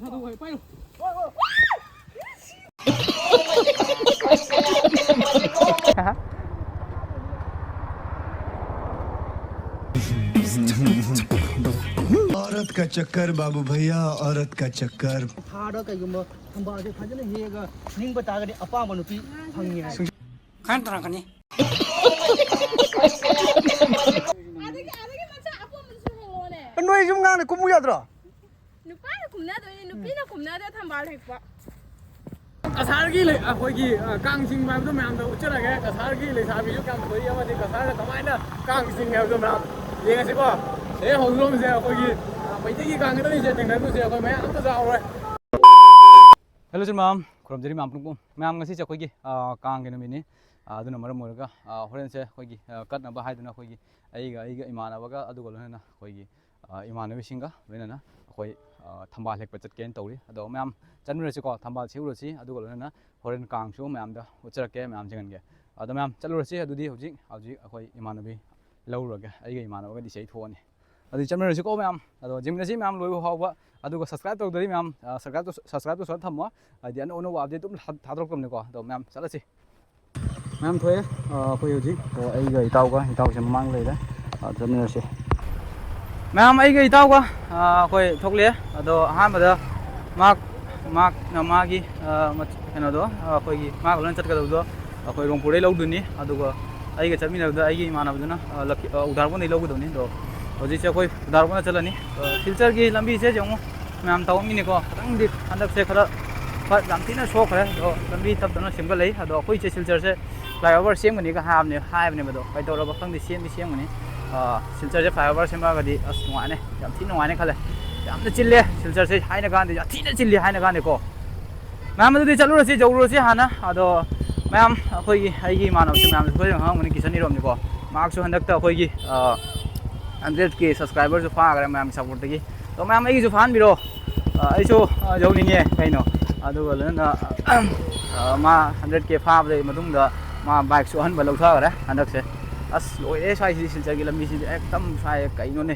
औरत का चक्कर बाबू भैया औरत का चक्कर थाड़ा कईगुम्बा थंबासे फजन हेगा निंग तागदि अपाम नुपी फंगी है खान तरकनी नोई जुम गाने कुमु याद्रो नुपाना कुमनादोनी नुपीना कुमनादो थंबाल हेक्पा कसारगी ले अखोगी कांगसिंग माबदो मैम दो उचरगे कसारगी ले साबिजु काम थोई अमदि कसार कमाइना कांगसिंग हाबदो मैम येंगसिको ए होलोम से अखोगी पैदगी कांगदनि जे थिंगनदो से अखोय मैम अमता जावरे हेलो सर मैम खुरमजरी मैम पुंगपुं मैम ngasi से अखोगी कांग के नमिनि अदुना मरम मोरगा होरेन से अखोगी कटनबा हाइदुना अखोगी आइगा इमानबगा अदुगो लोनना अखोगी इमानबसिंगा लोनना अखोय थंबाल हेक्पा चटकेन तौरी अदो मैम चलुरसिको थंबाल सिउरसि अदुगो लोनना होरेन कांगसु मैम दा उचरके मैम जिंगनगे अदो मैम चलुरसि अदुदी हौजिक अखोय इमानबी लौरगे आइगा इमानबगा दिसै थोनी अदु चलुरसिको मैम अदो जिमनसि मैम लोइबो हावबा अदुगो सब्सक्राइब तौदरी मैम सब्सक्राइब तो सर थमो आदि अनो अपडेट तुम थादरकमनेको अदो मैम चलसि मैम थोए अखोय हौजिक आइगा इताउसे ममांग लेरे चलुरसि मैम आइगा इताउगा अखोय थोकले अदो अहामदा माक नमागी कनोदो अखोयगी माक लन चटकदो अखोय रोंगपुरै लौदुनी अदुगा आइगा चटमिनबदा आइगी इमानबदुना उदारबोन नै लौगदोनी दो हौजिक से अखोय उदारबोन चलनी सिलचर की लंबी से जमु मैम तावमिनिको खतंगदि हंदक से खरा याम थिना सोखरे दो लंबी तबदना सेमगलै अदो अखोय से सिलचर से फ्लाईओवर सेमगनी का हाबने बदो कैतौरबा खंगदि सेमगनी सिलचर से फ्लाईओवर सेमगदी अस नुआने याम थिना नुआने खले यामना चिल्ले सिलचर से हाइना गांदे या थिना चिल्ले हाइना गांदे को मैम अदुदि चलुरसि जौरुरसि हाना अदो मैम अखोयगी आइगी मानवसे मैम अखोय हांगमनि किसनि रोमनिको मार्क्सु हंदकता अखोयगी 100 के सब्सक्राइबर जो फागरे मैम सपोर्ट की तो मैम आई जो फान बिरो आइसो जौनिंगे कइनो अदुगो लना मा 100 के फाबले मदुंगदा मा बाइक सो हन बलौथागरे हंदक से अस लोइरे साइसि सिलचर की लंबी सि एकदम साय कइनो ने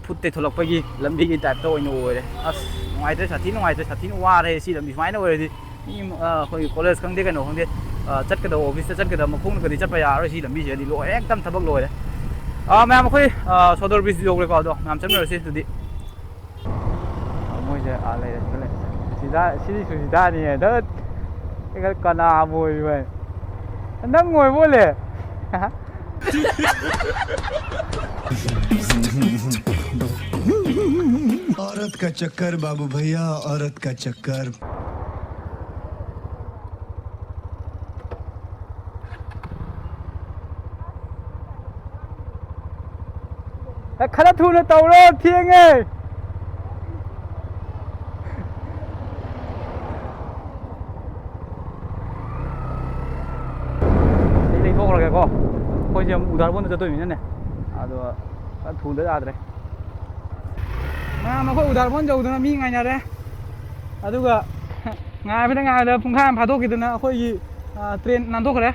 फुत्ते थोलकपगी लंबी की टाइप तो ओइनो ओइरे अस नुआइते साथी वारे सि लंबी माइना ओइरेदि मी कोई कॉलेज खंगदे कइनो खंगदे चटकदा ऑफिस चटकदा मखोंग कदि चटपा यारो सि लंबी सेदि लोइरे एकदम थबक लोइरे मैम अखोई सोदर ब्रिज योग्रेको अदो मैम चलुरसि तुदी मोइसे आ लेरे चले सिदानी द एगा कना मोइ वे नंग मोइ बोले औरत का चक्कर बाबू भैया औरत का चक्कर खरा थून तौरो थिएंगे नहीं थोक को कोई जे उदारबोन चतोइने अदो थून याद्रे मैम अखोय उदारबोन जौदना मी ngainare aduga ngaibada pungkham phadokiदना अखोयगी ट्रेन नांदोखरे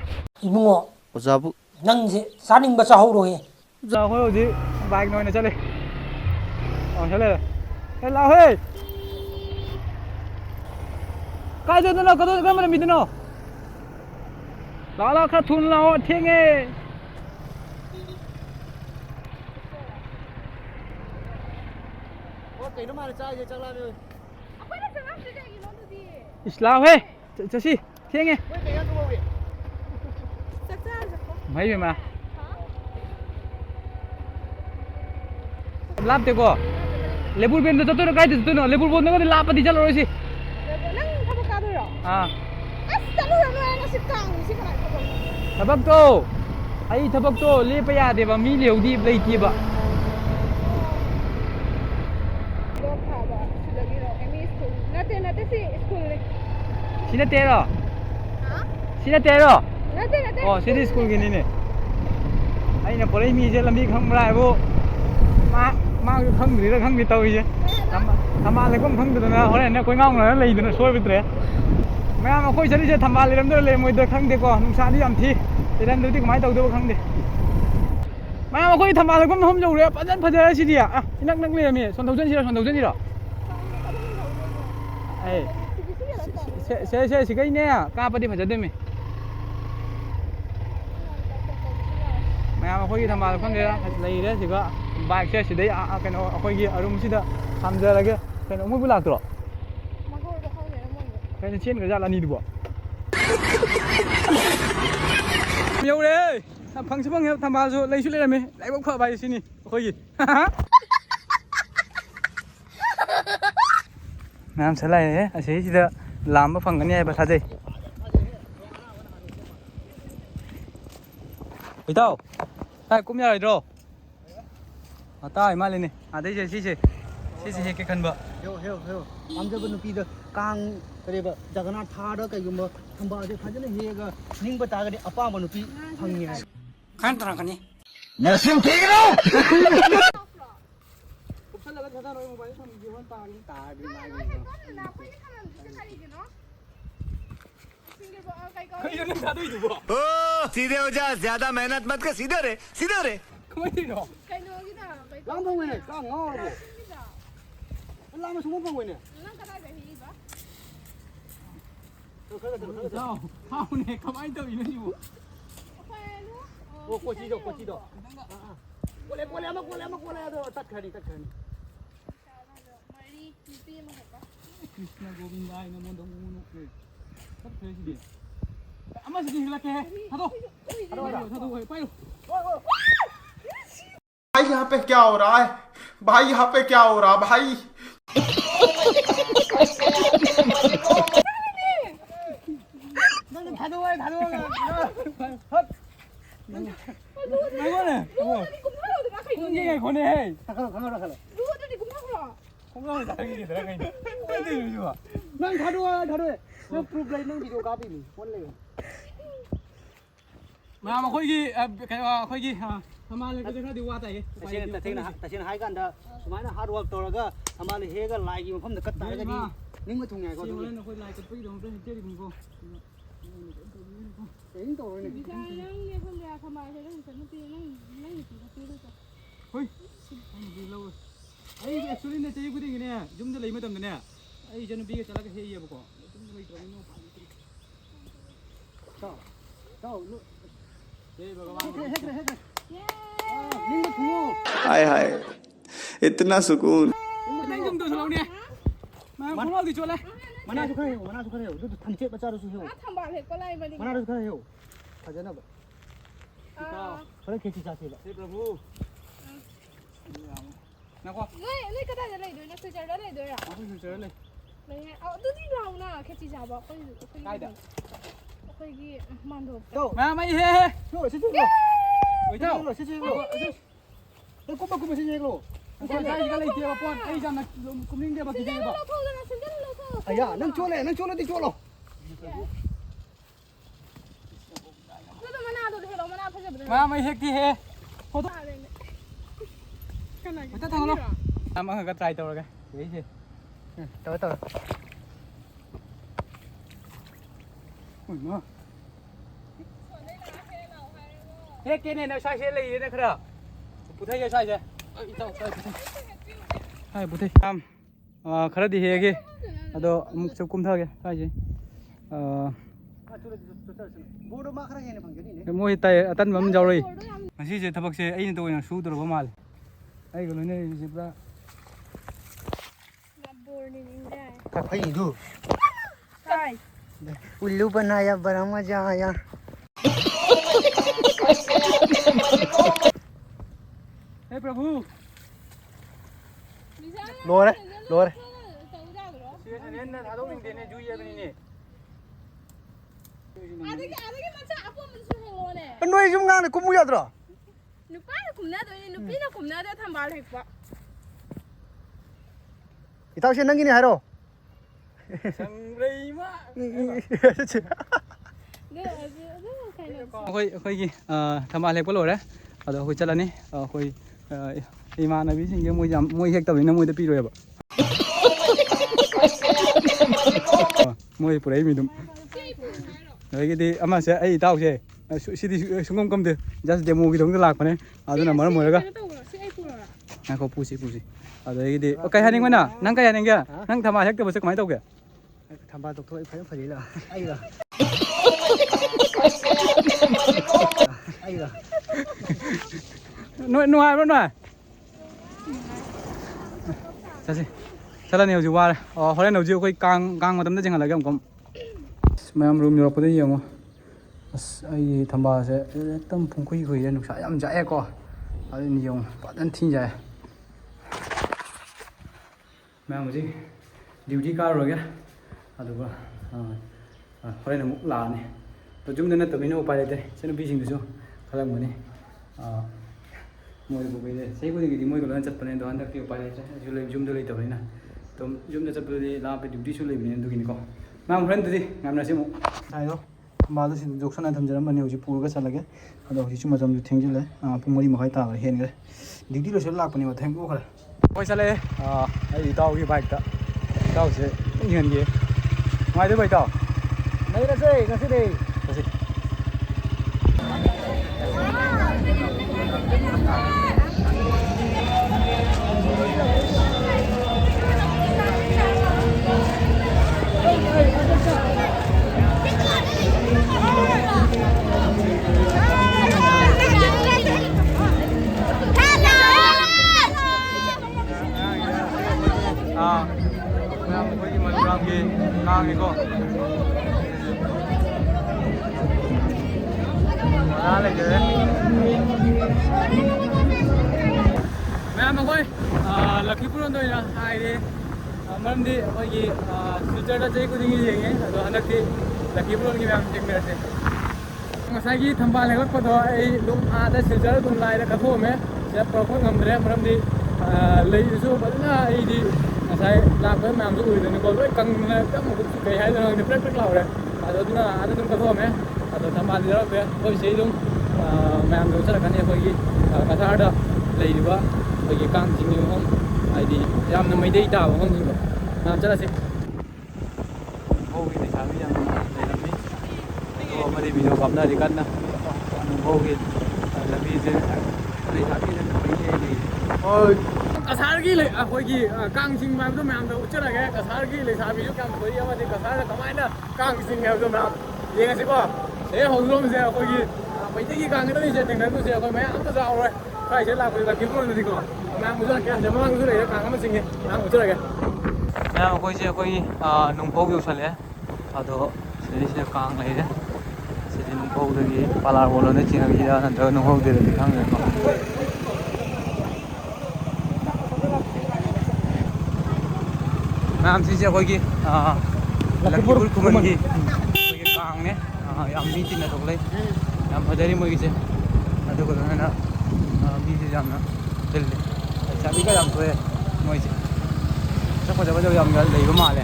इबुंगो ओजाबु नंगसे चानिंगबा चाहौरोहे जा हो जी बाइक नोने चले चले ए लाओ हे काय जदनो कदो गमन मिदनो ला खा थुन लाओ ठेंगे ओ कइनो मारे चाय चला रे अखोयना चला से जागी लोदुदी इस्लाम हे चसी ठेंगे ओय कया दुबे सच्चा जको भाई में लापते को लेबुर बेन तो तो कायदे तो लेबुर बोन को लापति चलो रोसी नंग थबक कादरो हां अस चलुरनो एना सिकांग सिकना थबक तो आई थबक तो लेप यादेबा मी लेउदी लेतिबा दो खाबा सिलगिरो एमी स्कूल नते सी स्कूल ले सिने तेरो हां सिने तेरो नते ओ सिटी स्कूल की नी ने आइना परै मी जे लंबी खंबरा है वो मा खंगद्री खंगदि तौइसे थंबाल लेकम खंगदना होरेन ने कोइ गाउंगना लेइदना सोइबिद्रे मैम अखोय चलिसे थंबाल लेरमदो ले मोइद खंगदेको नुसादी याम थी इरनदुदी कमाय तौदबो खंगदे मैम अखोय थंबाल लेकम हम जौरे फजन फजरा सिदिया इनक नक लेरमी सोन थौजन सिरा ꯑꯩ Sige, sige, ꯁꯦ ꯁꯤꯒꯩꯅꯦ ꯀꯥꯞꯄꯗꯤ ꯐꯖꯗꯣꯏꯃꯤ ꯃꯌꯥꯝ ꯑꯩꯈꯣꯏꯒꯤ ꯊꯝꯕꯥꯜ ꯈꯪꯗꯦ ꯂꯩꯔꯦ ꯁꯤꯒ ꯕꯥꯏꯛꯁꯦ ꯁꯤꯗꯩ ꯀꯩꯅꯣ ꯑꯩꯈꯣꯏꯒꯤ ꯑꯔꯨꯝꯁꯤꯗ ꯊꯝꯖꯔꯒꯦ ꯀꯩꯅꯣ ꯃꯣꯏꯕꯨ ꯂꯥꯛꯇ꯭ꯔꯣ Magordo ka nila mo. ꯀꯩꯅꯣ ꯆꯦꯟꯈ꯭ꯔꯖꯥꯠꯂ ꯑꯅꯤꯗꯨꯕꯣ ꯌꯧꯔꯦ ꯐꯪꯁꯨ ꯐꯪꯉꯦ ꯊꯝꯕꯥꯜꯁꯨ ꯂꯩꯁꯨ ꯂꯩꯔꯝꯃꯦ ꯂꯥꯏꯕꯛ ꯐꯕ ꯍꯥꯏꯁꯦ ꯁꯤꯅꯤ ꯑꯩꯈꯣꯏꯒꯤ ꯃꯌꯥꯝ ꯆꯠꯂꯛꯑꯦ ꯑꯁꯤꯁꯤꯗ ꯂꯥꯝꯕ ꯐꯪꯒꯅꯤ ꯍꯥꯏꯕ ꯊꯥꯖꯩ ꯏꯇꯥꯎ ꯍꯥꯏ ꯀꯨꯝ ꯌꯥꯔꯣꯏꯗ꯭ꯔꯣ ꯇꯥꯏ ꯃꯥꯜꯂꯤꯅꯦ ꯑꯗꯩꯁꯦ ꯁꯤꯁꯦ ꯍꯦꯛꯀꯦ ꯈꯟꯕ ꯍꯦꯎ ꯄꯥꯝꯖꯕ ꯅꯨꯄꯤꯗ ꯀꯥꯡ ꯀꯔꯤꯕ ꯖꯒꯅꯥꯠ ꯊꯥꯗ ꯀꯩꯒꯨꯝꯕ ꯊꯝꯕꯥꯜꯁꯦ ꯐꯖꯅ ꯍꯦꯛꯑꯒ ꯅꯤꯡꯕ ꯇꯥꯔꯒꯗꯤ ꯑꯄꯥꯝꯕ ꯅꯨꯄꯤ ꯐꯪꯉꯤ ꯍꯥꯏ ꯈꯟ ꯇꯧꯔꯛꯀꯅꯤ नसीम ठीक रहो ꯀꯨꯞꯁꯜꯂꯒ ꯊꯥꯗꯔꯣꯏ ꯃꯣꯕꯥꯏꯜ ꯊꯝꯒꯦ ꯍꯣꯟ ꯇꯥꯔꯗꯤ ꯇꯥꯔꯗꯤ Na, pwede ka lang. Kasi sarili, no? Single ba? Kay ko. ꯀꯩꯅꯣ ꯅꯪ ꯊꯥꯗꯣꯏꯗꯨꯕꯣ ओ सीधे हो जा ज्यादा मेहनत मत कर सीधे रे ꯀꯃꯥꯏꯅ ꯇꯧꯔꯤꯅꯣ Kay Nogi na. Kay ko. ꯀꯥꯡ ꯐꯪꯉꯣꯏꯅꯦ ꯀꯥꯡ ꯉꯥꯎꯔꯕꯣ Kita. ꯂꯥꯡꯕ ꯁꯨꯡꯐꯪ ꯐꯪꯉꯣꯏꯅꯦ Nang katay ba hiba? ꯏꯇꯥꯎ ꯍꯥꯎꯅꯦ ꯀꯃꯥꯏꯅ ꯇꯧꯔꯤꯅꯣ ꯁꯤꯕꯨ Okay, ano? ꯑꯣ ꯀꯣꯆꯤꯗꯣ ꯀꯣꯜꯂꯦ ꯑꯗꯣ ꯇꯠꯈ꯭ꯔꯅꯤ Mari, hindi mo ba? Krishna Govinda ꯍꯥꯏꯅ ꯃꯣꯟꯗ ꯃꯨꯅꯨ ꯆꯠꯈ꯭ꯔꯦ ꯁꯤꯗꯤ ꯑꯃꯁꯤꯗꯤ ꯍꯦꯜꯂꯛꯀꯦ ꯊꯥꯗꯣ ꯄꯥꯏꯔꯣ भाई यहाँ पे क्या हो रहा है भाई यहाँ पे क्या हो रहा है भाई 이거네 이게 거네 Luto di gumagro. 공감을 다르게 들어가 있네 근데 이거 좋아 난 다루해 너 프로그램 너 비디오 카피니 원래 ꯃꯌꯥꯝ ꯑꯩꯈꯣꯏꯒꯤ ꯀꯩꯅꯣ ꯑꯩꯈꯣꯏꯒꯤ ꯊꯝꯕꯥꯜ ꯈꯔꯗꯤ ꯋꯥ ꯇꯥꯏꯌꯦ ꯇꯁꯦꯡꯅ ꯍꯥꯏ ꯀꯥꯟꯗ ꯁꯨꯃꯥꯏꯅ ꯍꯥꯔꯗ ꯋꯥꯔꯛ ꯇꯧꯔꯒ ꯊꯝꯕꯥꯜ ꯍꯦꯛꯑꯒ ꯂꯥꯏꯒꯤ ꯃꯐꯝꯗ ꯀꯠ ꯇꯥꯔꯒꯗꯤ ꯅꯤꯡꯕ ꯊꯨꯡꯉꯥꯏꯀꯣ ꯁꯤ ꯑꯗꯨꯗꯤ ꯍꯣꯔꯦꯟ ꯑꯩꯈꯣꯏ ꯂꯥꯏ ꯀꯠꯄꯒꯤꯗꯃꯛꯇ ꯍꯦꯛꯆꯔꯤꯕꯅꯤꯀꯣ ꯀꯩꯝ ꯇꯧꯔꯣꯏꯅꯦ Nang ne hum ya kama se nang sa nupi nang ni pi pi ru ta. ꯍꯣꯏ ꯑꯩꯅꯗꯤ ꯂꯧꯔꯣꯏ ꯑꯩ ꯑꯦꯛꯆꯨꯋꯦꯂꯤꯅꯦ ꯆꯍꯤ ꯈꯨꯗꯤꯡꯒꯤꯅꯦ ꯌꯨꯝꯗ ꯂꯩ ꯃꯇꯝꯗꯅꯦ ꯑꯩ ꯏꯆꯟꯅꯨꯄꯤꯒ ꯆꯠꯂꯒ ꯍꯦꯛꯏꯌꯦꯕꯀꯣ ꯌꯨꯝꯗ ꯂꯩꯇ꯭ꯔꯕꯅꯤꯅ ꯎꯄꯥꯏ ꯂꯩꯇ꯭ꯔꯦ ꯍꯦ ꯚꯒꯋꯥꯟ ꯅꯤꯡꯕ ꯊꯨꯡꯉꯣ हाय हाय इतना सुकून ꯅꯪ ꯌꯨꯝꯗ ꯊꯣꯛꯂꯛꯎꯅꯦ ꯃꯌꯥꯝ ꯈꯣꯡꯒ꯭ꯔꯥꯎꯗꯤ ꯆꯣꯠꯂꯦ ꯃꯅꯥꯁꯨ ꯈꯔ ꯍꯦꯛꯎ ꯑꯗꯨ ꯊꯝꯆꯦꯠ ꯃꯆꯥꯗꯨꯁꯨ ꯍꯦꯛꯎ Ah, thambal he ko lai ba ni. ꯃꯅꯥꯗꯨꯁꯨ ꯈꯔ ꯍꯦꯛꯎ ꯐꯖꯅꯕ Ah. ꯈꯔ ꯈꯦꯆꯤ ꯆꯥꯁꯦꯕ ꯍꯦ ꯄ꯭ꯔꯚꯨ ꯅꯀꯣ Noi kada da lai do na se jar da lai do ya. ꯑꯩꯈꯣꯏ ꯐ꯭ꯌꯨꯆꯔ ꯂꯩ Lai ha. Ah, du di law na khechi ja ba. ꯀꯥꯏꯗ Koi gi mando. ꯃꯌꯥꯝ ꯑꯩ ꯍꯦ ꯏꯇꯥꯎ ꯏꯇꯥꯎ ꯅꯪ ꯀꯨꯝꯕ ꯁꯤꯖꯦꯛꯂꯣ ꯑꯩꯈꯣꯏ ꯁ꯭ꯋꯥꯏꯁꯤꯗ ꯂꯩꯇꯦꯕ ꯄꯣꯠ ꯑꯩ ꯌꯥꯝꯅ ꯀꯨꯝꯅꯤꯡꯗꯦꯕ ꯀꯤꯖꯩꯕ Lo thol na sindel lo thol. ꯑꯌꯥ ꯅꯪ ꯆꯣꯠꯂꯗꯤ ꯆꯣꯠꯂꯣ Lo do mana do he lo mana pha ja ba. ꯃꯌꯥꯝ ꯑꯩ ꯍꯦꯛꯇꯤ ꯍꯦ ꯐꯣꯇꯣ Kana. ꯍꯦꯛꯇ ꯊꯝꯒꯅꯣ ꯑꯃꯈꯛꯀ ꯇ꯭ꯔꯥꯏ ꯇꯧꯔꯒꯦ ꯌꯩꯁꯦ ꯇꯧꯔ ꯍꯦꯛꯀꯦꯅꯦ ꯅꯪ ꯁ꯭ꯋꯥꯏꯁꯦ ꯂꯩꯌꯦꯅꯦ ꯈꯔ ꯄꯨꯊꯩꯌꯦ ꯁ꯭ꯋꯥꯏꯁꯦ ꯏꯇꯥꯎ ꯁ꯭ꯋꯥꯏ ꯄꯨꯊꯩ ꯈꯔꯗꯤ ꯍꯦꯛꯑꯒꯦ ꯑꯗꯣ ꯑꯃꯨꯛꯁꯨ ꯀꯨꯝꯊꯒꯦ ꯁ꯭ꯋꯥꯏꯁꯦ ꯕꯣꯔꯗꯣ ꯃꯥ ꯈꯔ ꯍꯦꯟꯅ ꯐꯪꯖꯅꯤꯅꯦ ꯃꯣꯏ ꯑꯇꯟꯕ ꯑꯃ ꯌꯥꯎꯔꯛꯏ ꯉꯁꯤꯁꯦ ꯊꯕꯛꯁꯦ ꯑꯩꯅ ꯑꯣꯏꯅ ꯁꯨꯗꯧꯔꯕ ꯃꯥꯜꯂꯦ ꯑꯩꯒ ꯂꯣꯏꯅꯔꯤꯁꯦ ꯄꯨꯔꯥ Na bor ni ninja. ꯀꯛꯐꯩꯗꯨ Kai. उल्लू बनाया बड़ा मजा आया हे प्रभु लोरे ꯁꯤꯅꯦꯅ ꯊꯥꯗꯣꯛꯅꯤꯡꯗꯦꯅꯦ ꯖꯨꯏ ꯍꯥꯏꯕꯅꯤꯅꯦ Adagi macha apo mun su he lo ne. ꯅꯣꯏ ꯌꯨꯝ ꯉꯥꯡꯅ ꯀꯨꯝꯃꯨ ꯌꯥꯗ꯭ꯔꯣ Nupa na kumna do ni nupi na kumna do thambal he pa. ꯏꯇꯥꯎꯁꯦ ꯅꯪꯒꯤꯅꯦ ꯍꯥꯏꯔꯣ ꯁꯪꯕ꯭ꯔꯩꯃ ꯑꯩꯈꯣꯏꯒꯤ ꯊꯝꯕꯥꯜ ꯍꯦꯛꯄ ꯂꯣꯏꯔꯦ ꯑꯗꯣ ꯑꯩꯈꯣꯏ ꯆꯠꯂꯅꯤ ꯑꯩꯈꯣꯏ ꯏꯃꯥꯟꯅꯕꯤꯁꯤꯡꯁꯦ ꯃꯣꯏ ꯍꯦꯛꯇꯕꯅꯤꯅ ꯃꯣꯏꯗ ꯄꯤꯔꯣꯏꯕ ꯃꯣꯏ ꯄꯨꯔꯛꯏ ꯃꯤꯗꯨꯝ ꯑꯗꯒꯤꯗꯤ ꯑꯃꯁꯦ ꯑꯩ ꯏꯇꯥꯎꯁꯦ ꯁꯤꯗꯤ ꯁꯨꯡꯀꯝ ꯀꯝꯗꯦ ꯖꯁ ꯗꯦꯃꯣꯒꯤꯗꯃꯛꯇ ꯂꯥꯛꯄꯅꯦ ꯑꯗꯨꯅ ꯃꯔꯝ ꯑꯣꯏꯔꯒ ꯉꯥꯏꯈꯣ ꯄꯨꯁꯤ ꯑꯗꯒꯤꯗꯤ ꯀꯩ ꯍꯥꯏꯅꯤꯡꯕꯅ ꯅꯪ ꯀꯩ ꯍꯥꯏꯅꯤꯡꯒꯦ ꯅꯪ ꯊꯝꯕꯥꯜ ꯍꯦꯛꯇꯕꯁꯦ ꯀꯃꯥꯏꯅ ꯇꯧꯒꯦ ꯊꯝꯕꯥꯜ ꯇꯧꯊꯣꯛ ꯐꯖꯅ ꯐꯖꯩ ꯂꯥꯛ ꯑꯩꯒ ꯑꯩꯒ ꯅꯨꯡꯉꯥꯏꯕ꯭ꯔꯣ ꯅꯣꯏ ꯆꯠꯁꯤ ꯆꯠꯂꯅꯤ ꯍꯧꯖꯤꯛ ꯋꯥꯔꯦ ꯍꯣꯔꯦꯟ ꯍꯧꯖꯤꯛ ꯑꯩꯈꯣꯏ ꯀꯥꯡ ꯃꯇꯝꯗ ꯆꯤꯡꯍꯜꯂꯒꯦ ꯑꯃꯨꯛ ꯃꯌꯥꯝ ꯔꯨꯝ ꯌꯧꯔꯛꯄꯗ ꯌꯦꯡꯉꯣ ꯑꯁ ꯑꯩꯒꯤ ꯊꯝꯕꯥꯜꯁꯦ ꯑꯦꯛꯇꯝ ꯄꯨꯡꯈꯨꯏ ꯈꯨꯏꯔꯦ ꯅꯨꯡꯁꯥ ꯌꯥꯝ ꯆꯥꯛꯑꯦꯀꯣ ꯑꯗꯨꯅ ꯌꯦꯡꯉꯣ ꯐꯖꯅ ꯊꯤꯟꯖꯥꯏ ꯃꯌꯥꯝ ꯍꯧꯖꯤꯛ ꯗ꯭ꯌꯨꯇꯤ ꯀꯥꯔꯨꯔꯒꯦ ꯑꯗꯨꯒ ꯍꯣꯔꯦꯟ ꯑꯃꯨꯛ ꯂꯥꯛꯑꯅꯤ ꯑꯗꯣ ꯌꯨꯝꯗ ꯅꯠꯇꯕꯅꯤꯅ ꯎꯄꯥꯏ ꯂꯩꯇꯦ ꯏꯆꯟꯅꯨꯄꯤꯁꯤꯡꯗꯨꯁꯨ ꯈꯜꯂꯝꯒꯅꯤ ꯃꯣꯏꯕꯨ ꯀꯩꯗ ꯆꯍꯤ ꯈꯨꯗꯤꯡꯒꯤꯗꯤ ꯃꯣꯏꯒ ꯂꯣꯏꯅ ꯆꯠꯄꯅꯦ ꯑꯗꯣ ꯍꯟꯗꯛꯇꯤ ꯎꯄꯥꯏ ꯂꯩꯇ꯭ꯔꯦ ꯑꯩꯁꯨ ꯌꯨꯝꯗ ꯂꯩꯇꯕꯅꯤ나 ꯑꯗꯨꯝ ꯌꯨꯝꯗ ꯆꯠꯄꯗꯗꯤ ꯂꯥꯞꯄꯦ ꯗ꯭ꯌꯨꯇꯤꯁꯨ ꯂꯩꯕꯅꯤ ꯑꯗꯨꯒꯤꯅꯤꯀꯣ ꯃꯌꯥꯝ ꯍꯣꯔꯦꯟꯗꯗꯤ ꯉꯝꯅꯁꯤ ꯑꯃꯨꯛ ꯍꯥꯏꯗꯣ ꯊꯝꯕꯥꯜꯗꯣ ꯁꯤꯗ ꯌꯣꯛꯁꯟꯅ ꯊꯝꯖꯔꯝꯕꯅꯤ ꯍꯧꯖꯤꯛ ꯄꯨꯔꯒ ꯆꯠꯂꯒꯦ ꯑꯗꯣ ꯍꯧꯖꯤꯛꯁꯨ ꯃꯇꯝꯁꯨ ꯊꯦꯡꯖꯤꯜꯂꯦ ꯄꯨꯡ 4:30 ꯇꯥꯈ꯭ꯔꯦ ꯍꯦꯟꯈ꯭ꯔꯦ ꯗ꯭ꯌꯨꯇꯤ ꯂꯣꯏꯁꯤꯜꯂ ꯂꯥꯛꯄꯅꯦꯕ ꯊꯦꯡꯗꯣꯛꯈ꯭ꯔꯦ ꯍꯣꯏ ꯆꯠꯂꯛꯑꯦ ꯑꯩ ꯏꯇꯥꯎꯒꯤ ꯕꯥꯏꯛꯇ ꯏꯇꯥꯎꯁꯦ ꯌꯦꯡꯍꯟꯒꯦ ꯅꯨꯡꯉꯥꯏꯗꯣꯏꯕ ꯏꯇꯥꯎ ꯂꯩꯔꯁꯦ ꯉꯁꯤꯗꯤ ꯆꯠꯁꯤ mẹ với cái mình làm gì con ra này kìa mẹ mà coi là khi puron tôi là hai đi mình đi coi gì future đã chơi cái gì gì nghe rồi anh đi là khi puron cái mẹ check mẹ xem ngasai thambal này có đó ai lúc ada future tuh lại là cái thô mẹ sẽ perform ngầm đấy mình đi lấy số vẫn là ai đi ngasai làm cái mẹ tôi rồi còn với căng các một cái hay là nó rất lâu rồi rồi nó ada tuh cái thô mẹ rồi thambal đi đó về coi xây luôn mẹ tôi sẽ là cái này coi gì cái thằng đó lấy đi vào coi gì căng chính như không ai đi làm nó mấy đây tao không gì mà chắc là sẽ ô cái này sao bây giờ đây làm đi ô mà đi video cầm đây thì cân nè ô cái làm gì thế đây sao cái này đi ôi kasargi le akhoi kang sing ma do mam do uchara ge kasargi le sabi ju kam thoi ama de kasar kamai na kang sing ge do mam yeng ase ko e hongrom se akhoi gi pai de gi kang ge ni se teng na ko se akhoi mai am ta jaw rồi kai se la ko la kim ro ni ko mam mu ja ke ja mang su le kang am sing ge mam uchara ge ya akhoi se akhoi nung phau yu sale ado se se kang lai de se nung phau de gi palar bolo ne ching gi da na do nung phau de de kang ge ko ma'am से अखोगी लखीपुर खुमनगी कांगने याम मी तिन थोले याम फजरी मोइसे अदुगो ना मी से याम दिल्ली चाबी का याम थोए मोइसे सब जब जब याम लेबो माले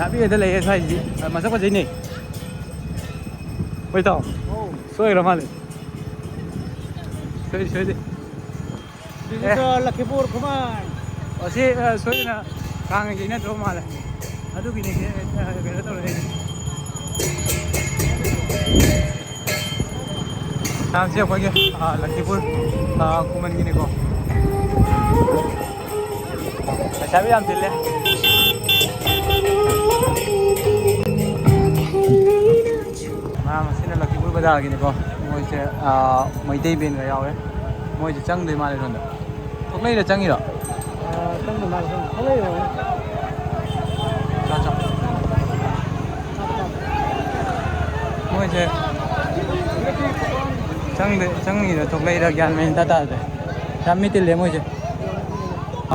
Sabi ada lagi saya sih, masa kau jadi ni? Kau tahu? Soal ramai. Soal. Itu Lakipur Kuman. Oh si soal na kang ini tu malah. Aduh gini kita tahu lagi. Sam siapa lagi? Lakipur Kuman gini kau. Sabi yang dile. Masih nak Lakipur Bazaar gini ko, moi se Maitei Ben ga yawe, moi se chang dei ma le ron da. Thok lai da chang ira. Chang dei ma le ron. Thok lai ro. Cha. Moi se chang ni da thok lai da gyan mein ta de. Cham mi til le moi se.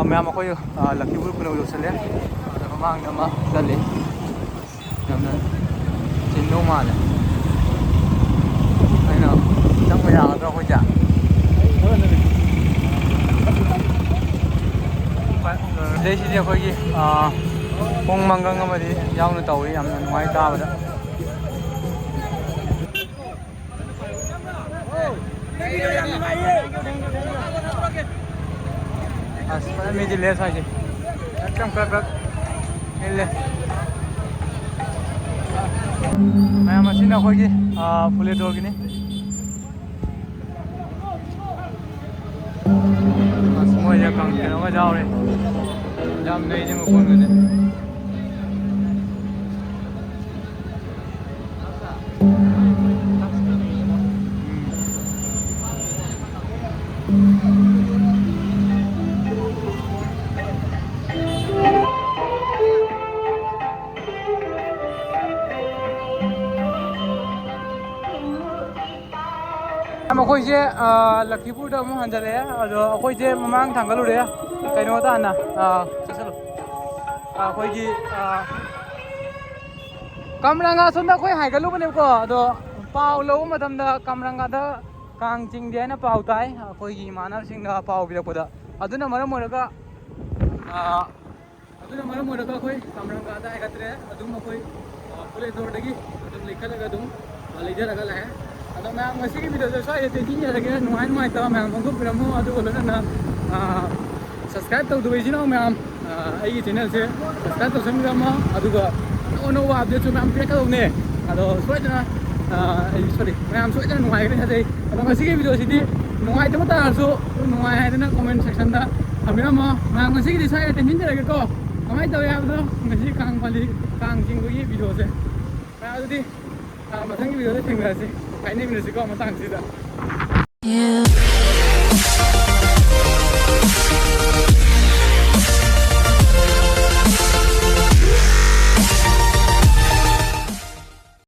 Mẹ mà coi Lakipur Kuno lo sale. Ada mang nama sale. Namna Chinno ma le. Trong bây giờ tôi quay trả đây chỉ là cái phong mang găng mà đi giao nó tàu đi làm ngoài ta vậy đó mình đi lên sao chứ trong các lên ꯃꯌꯥꯝ ꯑꯁꯤꯅ ꯑꯩꯈꯣꯏꯒꯤ ꯐꯨꯂꯦꯗꯣꯔꯒꯤꯅꯤ ꯑꯁ ꯃꯣꯏꯁꯦ ꯀꯩꯅꯣꯒ ꯌꯥꯎꯔꯦ ꯌꯥꯝ ꯅꯩꯅꯦ ꯃꯈꯣꯟꯒꯁꯦ ꯑꯩꯈꯣꯏꯁꯦ ꯂꯛꯈꯤꯄꯨꯔꯗ ꯑꯃꯨꯛ ꯍꯟꯖꯜꯂꯛꯑꯦ ꯑꯗꯣ ꯑꯩꯈꯣꯏꯁꯦ ꯃꯃꯥꯡ ꯊꯥꯡꯒꯠꯂꯨꯔꯦ ꯀꯩꯅꯣꯗ ꯍꯥꯟꯅ ꯆꯠꯁꯜꯂꯨ ꯑꯩꯈꯣꯏꯒꯤ ꯀꯝꯔꯪꯒꯥ ꯁꯣꯝꯗ ꯑꯩꯈꯣꯏ ꯍꯥꯏꯒꯠꯂꯨꯕꯅꯦꯕꯀꯣ ꯑꯗꯣ ꯄꯥꯎ ꯂꯧꯕ ꯃꯇꯝꯗ ꯀꯝꯔꯪꯒꯥꯗ ꯀꯥꯡ ꯆꯤꯡꯗꯦ ꯍꯥꯏꯅ ꯄꯥꯎ ꯇꯥꯏ ꯑꯩꯈꯣꯏꯒꯤ ꯏꯃꯥꯟꯅꯕꯁꯤꯡꯅ ꯄꯥꯎ ꯄꯤꯔꯛꯄꯗ ꯑꯗꯨꯅ ꯃꯔꯝ ꯑꯣꯏꯔꯒ ꯑꯩꯈꯣꯏ ꯀꯝꯔꯪꯒꯥꯗ ꯍꯥꯏꯒꯠꯇ꯭ꯔꯦ ꯑꯗꯨꯝ ꯑꯩꯈꯣꯏ ꯐꯨꯂꯦꯗꯣꯔꯗꯒꯤ ꯑꯗꯨꯝ ꯂꯩꯈꯠꯂꯒ ꯑꯗꯨꯝ ꯂꯩꯖꯔꯒ ꯂꯥꯛꯑꯦ ꯑꯗꯣ ꯃꯌꯥꯝ ꯉꯁꯤꯒꯤ ꯚꯤꯗꯤꯑꯣꯁꯦ ꯁ꯭ꯋꯥꯏꯗ ꯇꯦꯟꯁꯤꯟꯖꯔꯒꯦ ꯅꯨꯡꯉꯥꯏꯇꯕ ꯃꯌꯥꯝ ꯐꯣꯡꯗꯣꯛꯄꯤꯔꯝꯃꯣ ꯑꯗꯨꯒ ꯂꯣꯏꯅꯅ ꯁꯕꯁꯀ꯭ꯔꯥꯏꯕ ꯇꯧꯗꯕ ꯏꯆꯤꯟ ꯏꯅꯥꯎ ꯃꯌꯥꯝ ꯑꯩꯒꯤ ꯆꯦꯅꯦꯜꯁꯦ ꯁꯕꯁꯀ꯭ꯔꯥꯏꯕ ꯇꯧꯁꯟꯕꯤꯔꯝꯃꯣ ꯑꯗꯨꯒ ꯑꯅꯧ ꯑꯅꯧꯕ ꯑꯞꯗꯦꯠꯁꯨ ꯃꯌꯥꯝ ꯄꯤꯔꯛꯀꯗꯧꯅꯦ ꯑꯗꯣ ꯁꯣꯏꯗꯅ ꯃꯌꯥꯝ ꯁꯣꯏꯗꯅ ꯅꯨꯡꯉꯥꯏꯒꯅꯤ ꯊꯥꯖꯩ ꯑꯗꯣ ꯉꯁꯤꯒꯤ ꯚꯤꯗꯤꯑꯣꯁꯤꯗꯤ ꯅꯨꯡꯉꯥꯏꯇꯕ ꯇꯥꯔꯁꯨ ꯅꯨꯡꯉꯥꯏ ꯍꯥꯏꯗꯅ ꯀꯣꯃꯦꯟ ꯁꯦꯛꯁꯟꯗ ꯊꯝꯕꯤꯔꯝꯃꯣ ꯃꯌꯥꯝ ꯉꯁꯤꯒꯤꯗꯤ ꯁ꯭ꯋꯥꯏꯗ ꯇꯦꯟꯁꯤꯟꯖꯔꯒꯦꯀꯣ ꯀꯃꯥꯏꯅ ꯇꯧꯋꯤ ꯍꯥꯏꯕꯗꯣ ꯉꯁꯤ ꯀꯥꯡ ꯆꯤꯡꯕꯒꯤ ꯚꯤꯗꯤꯑꯣꯁꯦ ꯃꯌꯥꯝ ꯑꯗꯨꯗꯤ ꯃꯊꯪꯒꯤ ꯚꯤꯗꯤꯑꯣꯗ ꯊꯦꯡꯅꯔꯁꯤ ꯀꯥꯏꯅꯃꯤꯟꯅꯁꯤꯀꯣ ꯃꯇꯥꯡꯁꯤꯗ